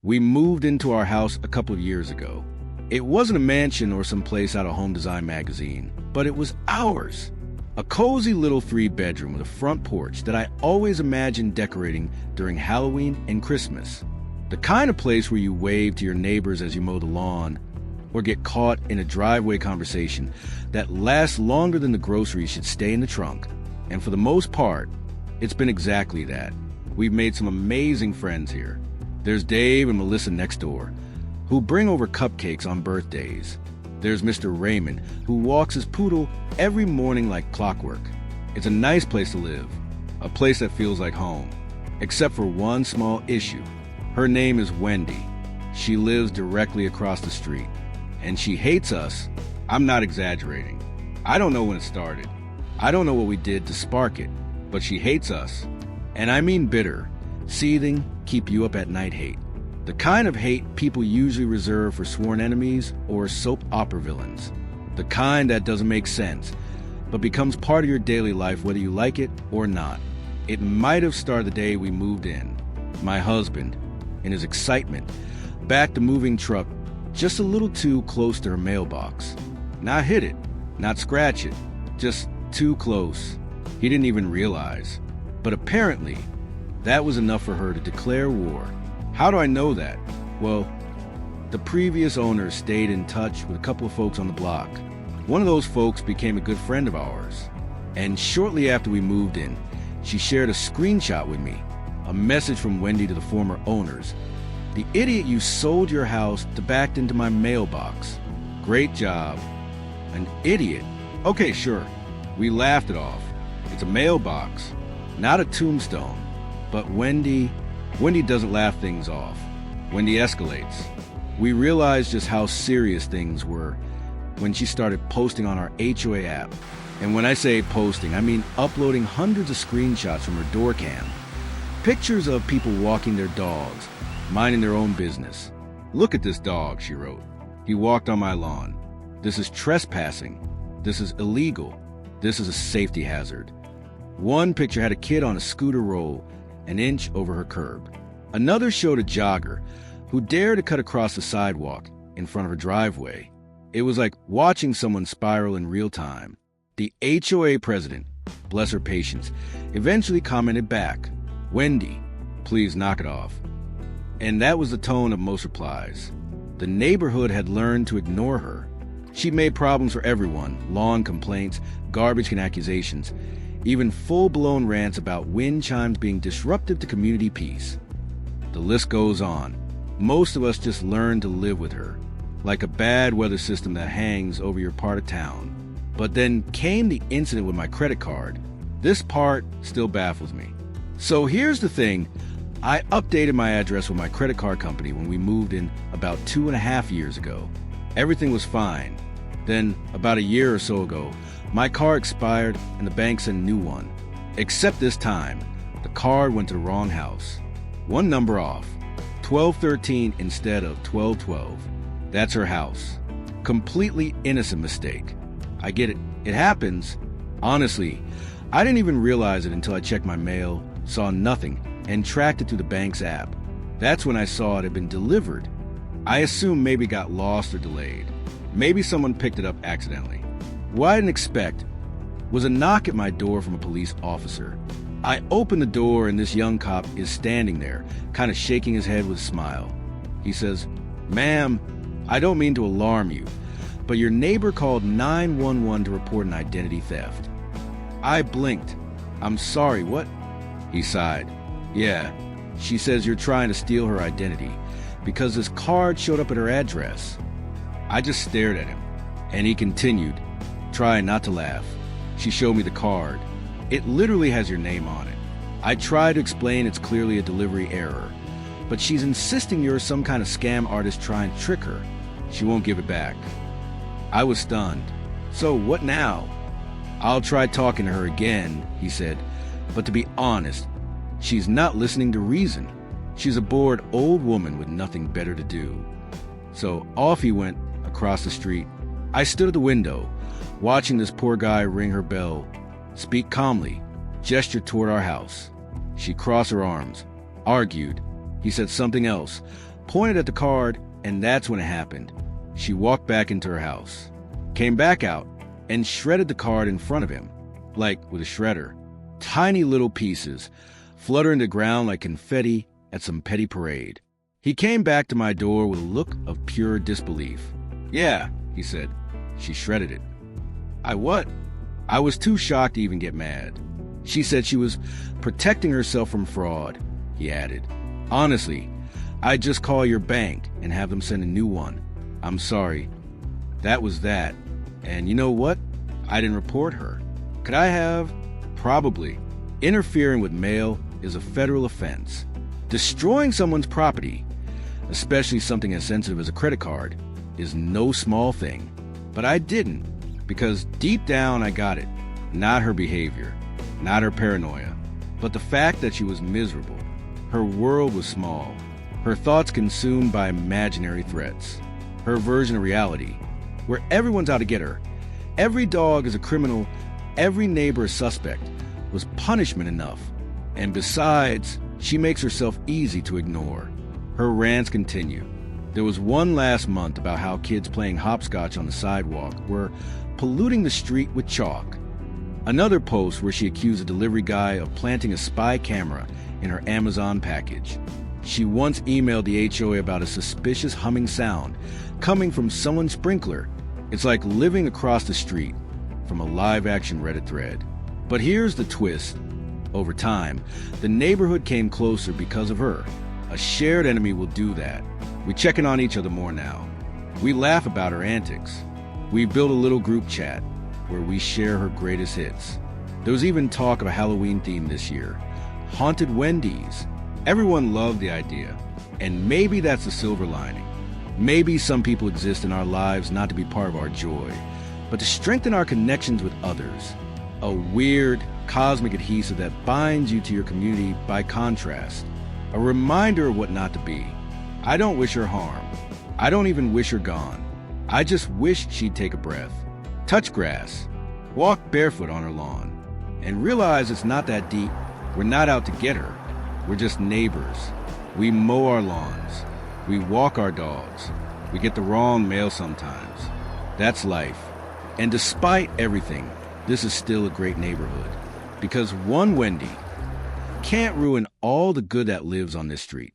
We moved into our house a couple of years ago. It wasn't a mansion or some place out of Home Design magazine, but it was ours. A cozy little 3-bedroom with a front porch that I always imagined decorating during Halloween and Christmas. The kind of place where you wave to your neighbors as you mow the lawn, or get caught in a driveway conversation that lasts longer than the groceries should stay in the trunk. And for the most part, it's been exactly that. We've made some amazing friends here. There's Dave and Melissa next door, who bring over cupcakes on birthdays. There's Mr. Raymond, who walks his poodle every morning like clockwork. It's a nice place to live, a place that feels like home, except for one small issue. Her name is Wendy. She lives directly across the street, and she hates us. I'm not exaggerating. I don't know when it started. I don't know what we did to spark it, but she hates us. And I mean bitter, seething, keep you up at night hate. The kind of hate people usually reserve for sworn enemies or soap opera villains. The kind that doesn't make sense, but becomes part of your daily life whether you like it or not. It might have started the day we moved in. My husband, in his excitement, backed the moving truck just a little too close to her mailbox. Not hit it, not scratch it, just too close. He didn't even realize. But apparently, that was enough for her to declare war. How do I know that? Well, the previous owner stayed in touch with a couple of folks on the block. One of those folks became a good friend of ours. And shortly after we moved in, she shared a screenshot with me, a message from Wendy to the former owners. "The idiot you sold your house to backed into my mailbox. Great job." An idiot? Okay, sure. We laughed it off. It's a mailbox, not a tombstone. But Wendy doesn't laugh things off. Wendy escalates. We realized just how serious things were when she started posting on our HOA app. And when I say posting, I mean uploading hundreds of screenshots from her door cam. Pictures of people walking their dogs, minding their own business. "Look at this dog," she wrote. "He walked on my lawn. This is trespassing. This is illegal. This is a safety hazard." One picture had a kid on a scooter roll an inch over her curb. Another showed a jogger who dared to cut across the sidewalk in front of her driveway. It was like watching someone spiral in real time. The HOA president, bless her patience, eventually commented back, "Wendy, please knock it off." And that was the tone of most replies. The neighborhood had learned to ignore her. She made problems for everyone, lawn complaints, garbage can accusations, even full-blown rants about wind chimes being disruptive to community peace. The list goes on. Most of us just learned to live with her, like a bad weather system that hangs over your part of town. But then came the incident with my credit card. This part still baffles me. So here's the thing. I updated my address with my credit card company when we moved in about 2.5 years ago. Everything was fine. Then, about a year or so ago, my card expired and the bank sent a new one. Except this time, the card went to the wrong house. One number off. 1213 instead of 1212. That's her house. Completely innocent mistake. I get it. It happens. Honestly, I didn't even realize it until I checked my mail, saw nothing, and tracked it through the bank's app. That's when I saw it had been delivered. I assumed maybe it got lost or delayed. Maybe someone picked it up accidentally. What I didn't expect was a knock at my door from a police officer. I open the door and this young cop is standing there, kind of shaking his head with a smile. He says, "Ma'am, I don't mean to alarm you, but your neighbor called 911 to report an identity theft." I blinked. "I'm sorry, what?" He sighed. "Yeah, she says you're trying to steal her identity because this card showed up at her address." I just stared at him, and he continued, trying not to laugh. "She showed me the card. It literally has your name on it. I tried to explain it's clearly a delivery error, but she's insisting you're some kind of scam artist trying to trick her. She won't give it back." I was stunned. "So what now?" "I'll try talking to her again," he said, "but to be honest, she's not listening to reason. She's a bored old woman with nothing better to do." So off he went across the street. I stood at the window, watching this poor guy ring her bell, speak calmly, gesture toward our house. She crossed her arms, argued. He said something else, pointed at the card, and that's when it happened. She walked back into her house, came back out, and shredded the card in front of him, like with a shredder. Tiny little pieces, fluttering the ground like confetti at some petty parade. He came back to my door with a look of pure disbelief. "Yeah," he said, "she shredded it." "I what?" I was too shocked to even get mad. "She said she was protecting herself from fraud," he added. "Honestly, I'd just call your bank and have them send a new one. I'm sorry. That was that. And you know what? I didn't report her. Could I have? Probably. Interfering with mail is a federal offense. Destroying someone's property, especially something as sensitive as a credit card, is no small thing. But I didn't, because deep down I got it. Not her behavior, not her paranoia, but the fact that she was miserable. Her world was small. Her thoughts consumed by imaginary threats. Her version of reality, where everyone's out to get her. Every dog is a criminal, every neighbor a suspect, was punishment enough. And besides, she makes herself easy to ignore. Her rants continue. There was one last month about how kids playing hopscotch on the sidewalk were polluting the street with chalk. Another post where she accused a delivery guy of planting a spy camera in her Amazon package. She once emailed the HOA about a suspicious humming sound coming from someone's sprinkler. It's like living across the street from a live-action Reddit thread. But here's the twist. Over time, the neighborhood came closer because of her. A shared enemy will do that. We check in on each other more now. We laugh about her antics. We build a little group chat where we share her greatest hits. There was even talk of a Halloween theme this year. Haunted Wendy's. Everyone loved the idea. And maybe that's the silver lining. Maybe some people exist in our lives not to be part of our joy, but to strengthen our connections with others. A weird, cosmic adhesive that binds you to your community by contrast. A reminder of what not to be. I don't wish her harm. I don't even wish her gone. I just wish she'd take a breath, touch grass, walk barefoot on her lawn, and realize it's not that deep. We're not out to get her. We're just neighbors. We mow our lawns. We walk our dogs. We get the wrong mail sometimes. That's life. And despite everything, this is still a great neighborhood. Because one Wendy can't ruin all the good that lives on this street.